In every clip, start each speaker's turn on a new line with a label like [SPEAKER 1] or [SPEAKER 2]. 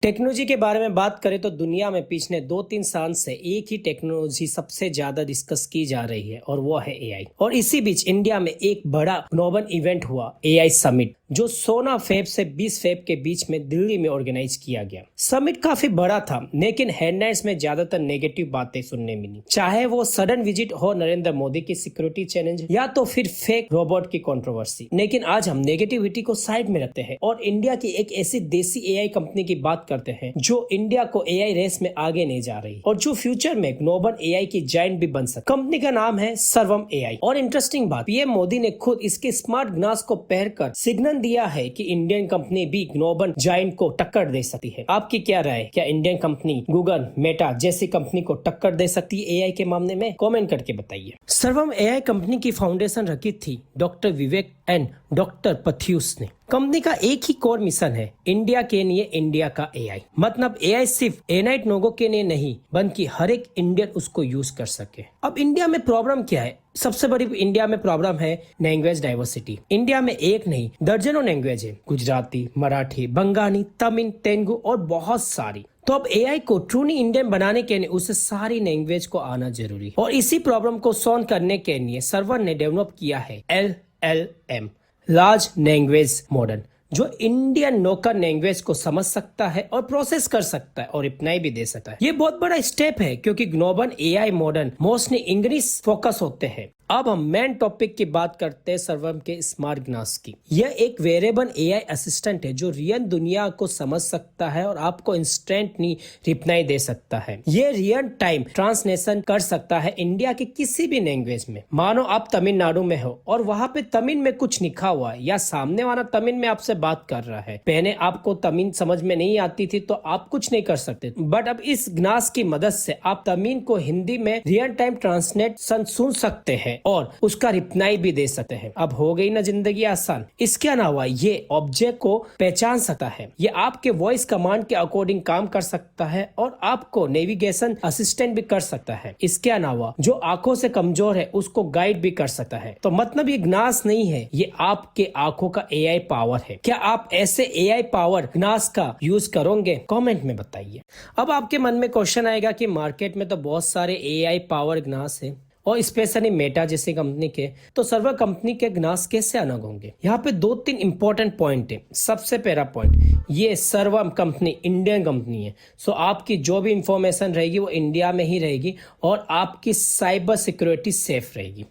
[SPEAKER 1] Technology के बारे में बात करें तो दुनिया में पिछले 2-3 साल से एक ही टेक्नोलॉजी सबसे ज्यादा डिस्कस की जा रही है और वो है एआई। और इसी बीच इंडिया में एक बड़ा ग्लोबल इवेंट हुआ एआई समिट, जो 16 फेब से 20 फेब के बीच में दिल्ली में ऑर्गेनाइज किया गया। समिट काफी बड़ा था, लेकिन हेडलाइंस में ज्यादातर नेगेटिव बातें सुनने मिली, चाहे वो सडन विजिट हो नरेंद्र मोदी की सिक्योरिटी चैलेंज या तो फिर फेक रोबोट की कंट्रोवर्सी। लेकिन आज हम नेगेटिविटी को साइड में रखते हैं और इंडिया की एक ऐसी देसी एआई कंपनी की बात करते हैं जो इंडिया को एआई रेस में आगे नहीं जा रही और जो फ्यूचर में ग्लोबल एआई की जायंट भी बन सकती। कंपनी का नाम है सर्वम एआई। और इंटरेस्टिंग बात, पीएम मोदी ने खुद इसके स्मार्ट ग्लास को पहनकर सिग्नल दिया है कि इंडियन कंपनी भी ग्लोबल जायंट को टक्कर दे सकती है। आपकी क्या राय है? क्या इंडियन कंपनी गूगल, मेटा जैसी कंपनी को टक्कर दे सकती है एआई के मामले में? कमेंट करके बताइए। सर्वम एआई कंपनी की फाउंडेशन रखी थी डॉक्टर विवेक एंड डॉक्टर पथ्यूस ने। कंपनी का एक ही कोर मिशन है, इंडिया के लिए इंडिया का एआई। मतलब एआई सिर्फ एनाइट लोगों के लिए नहीं, बल्कि हर एक इंडियन उसको यूज कर सके। अब इंडिया में प्रॉब्लम क्या है? सबसे बड़ी इंडिया में प्रॉब्लम है लैंग्वेज डाइवर्सिटी। इंडिया में एक नहीं दर्जनों लैंग्वेज है, गुजराती, मराठी, बंगाली, तमिल, तेलुगु और बहुत सारी। तो अब एआई को ट्रूली इंडियन बनाने के लिए उसे सारी लैंग्वेज को आना जरूरी। और इसी प्रॉब्लम को सॉल्व करने के लिए सर्वर ने डेवलप किया है LLM, लार्ज लैंग्वेज मॉडल, जो इंडियन लोकल लैंग्वेज को समझ सकता है और प्रोसेस कर सकता है और रिप्लाई भी दे सकता है। ये बहुत बड़ा स्टेप है क्योंकि global AI model mostly English focus होते हैं। अब हम मेन टॉपिक की बात करते हैं सर्वम के स्मार्ट ग्लास की। यह एक वेरिएबल एआई असिस्टेंट है जो रियल दुनिया को समझ सकता है और आपको इंस्टेंटली रिप्लाई दे सकता है। ये रियल टाइम ट्रांसलेशन कर सकता है इंडिया के किसी भी लैंग्वेज में। मानो आप तमिलनाडु में हो और वहाँ पे तमिल में कुछ लिखा हुआ है या सामने वाला तमिल में आपसे बात कर रहा है। पहले आपको तमिल समझ में नहीं आती थी तो आप कुछ नहीं कर सकते, बट अब इस ग्लास की मदद से आप तमिल को हिंदी में रियल टाइम ट्रांसलेशन सुन सकते हैं और उसका रिप्लाई भी दे सकते हैं। अब हो गई ना जिंदगी आसान। इसके अलावा ये ऑब्जेक्ट को पहचान सकता है, ये आपके वॉइस कमांड के अकॉर्डिंग काम कर सकता है और आपको नेविगेशन असिस्टेंट भी कर सकता है। इसके अलावा जो आंखों से कमजोर है उसको गाइड भी कर सकता है। तो मतलब ये ग्लास नहीं है, ये आपके आंखों का एआई पावर है। क्या आप ऐसे एआई पावर ग्लास का यूज करोगे? कमेंट में बताइए। अब आपके मन में क्वेश्चन आएगा कि मार्केट में तो बहुत सारे एआई पावर ग्लास है और स्पेशली मेटा जैसी कंपनी के, तो सर्वर कंपनी के ग्लास कैसे अलग होंगे? यहाँ पे 2-3 इंपॉर्टेंट पॉइंट है। सबसे पहला पॉइंट, ये सर्वर कंपनी इंडियन कंपनी है, सो आपकी जो भी इंफॉर्मेशन रहेगी वो इंडिया में ही रहेगी और आपकी साइबर सिक्योरिटी सेफ रहेगी।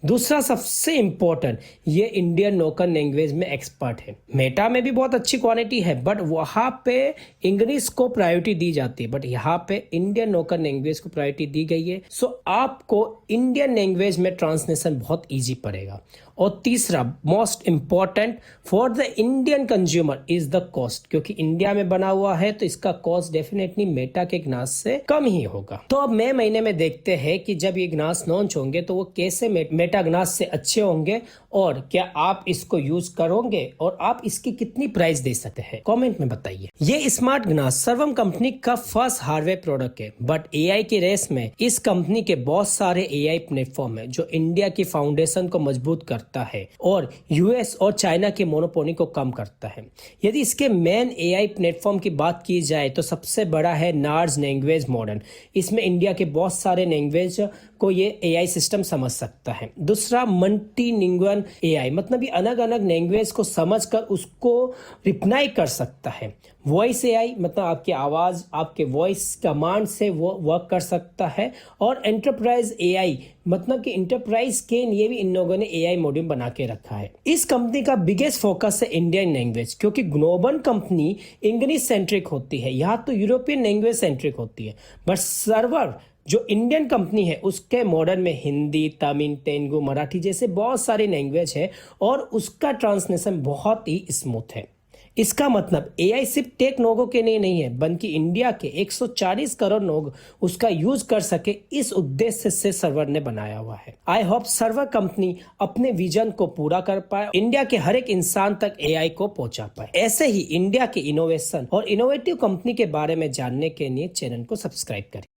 [SPEAKER 1] दूसरा सबसे इम्पोर्टेंट, ये इंडियन लोकल लैंग्वेज में एक्सपर्ट है। मेटा में भी बहुत अच्छी क्वालिटी है, बट वहाँ पे इंग्लिश को प्रायोरिटी दी जाती है, बट यहाँ पे इंडियन लोकल लैंग्वेज को प्रायोरिटी दी गई है। सो आपको इंडियन लैंग्वेज में ट्रांसलेशन बहुत इजी पड़ेगा। और तीसरा most important for the Indian consumer is the cost, क्योंकि इंडिया में बना हुआ है तो इसका कॉस्ट डेफिनेटली मेटा के ग्लास से कम ही होगा। तो अब मई महीने में देखते हैं कि जब ये ग्लास लॉन्च होंगे तो वो कैसे मेटा ग्लास से अच्छे होंगे और क्या आप इसको यूज करोगे और आप इसकी कितनी प्राइस दे सकते हैं? कमेंट में बताइए। ये स्मार्ट ग्लास सर्वम कंपनी का फर्स्ट हार्डवेयर प्रोडक्ट है, बट एआई की रेस में इस कंपनी के बहुत सारे एआई प्लेटफॉर्म है जो इंडिया की फाउंडेशन को मजबूत करता है और यूएस और चाइना के मोनोपोली को कम करता है। यदि इसके मेन एआई प्लेटफॉर्म की बात की जाए तो सबसे बड़ा है लार्ज लैंग्वेज मॉडल। इसमें इंडिया के बहुत सारे लैंग्वेज को ये एआई सिस्टम समझ सकता है। दूसरा मल्टीलिंगुअल एआई, मतलब ये अलग अलग लैंग्वेज को समझकर उसको रिप्लाई कर सकता है। वॉइस एआई, मतलब आपकी आवाज आपके वॉइस कमांड से वो वर्क कर सकता है। और एंटरप्राइज एआई, मतलब कि इंटरप्राइज के लिए भी इन लोगों ने एआई मॉड्यूल बना के रखा है। इस कंपनी का बिगेस्ट फोकस है इंडियन लैंग्वेज, क्योंकि ग्लोबल कंपनी इंग्लिश सेंट्रिक होती है, यहाँ तो यूरोपियन लैंग्वेज सेंट्रिक होती है, बट सर्वर जो इंडियन कंपनी है उसके मॉडल में हिंदी, तमिल, तेलुगु, मराठी जैसे बहुत सारी लैंग्वेज है और उसका ट्रांसलेशन बहुत ही स्मूथ है। इसका मतलब एआई सिर्फ टेक लोगों के लिए नहीं है, बल्कि इंडिया के 140 करोड़ लोग उसका यूज कर सके, इस उद्देश्य से सर्वर ने बनाया हुआ है। आई होप सर्वर कंपनी अपने विजन को पूरा कर पाए, इंडिया के हर एक इंसान तक एआई को पहुंचा पाए। ऐसे ही इंडिया के इनोवेशन और इनोवेटिव कंपनी के बारे में जानने के लिए चैनल को सब्सक्राइब करें।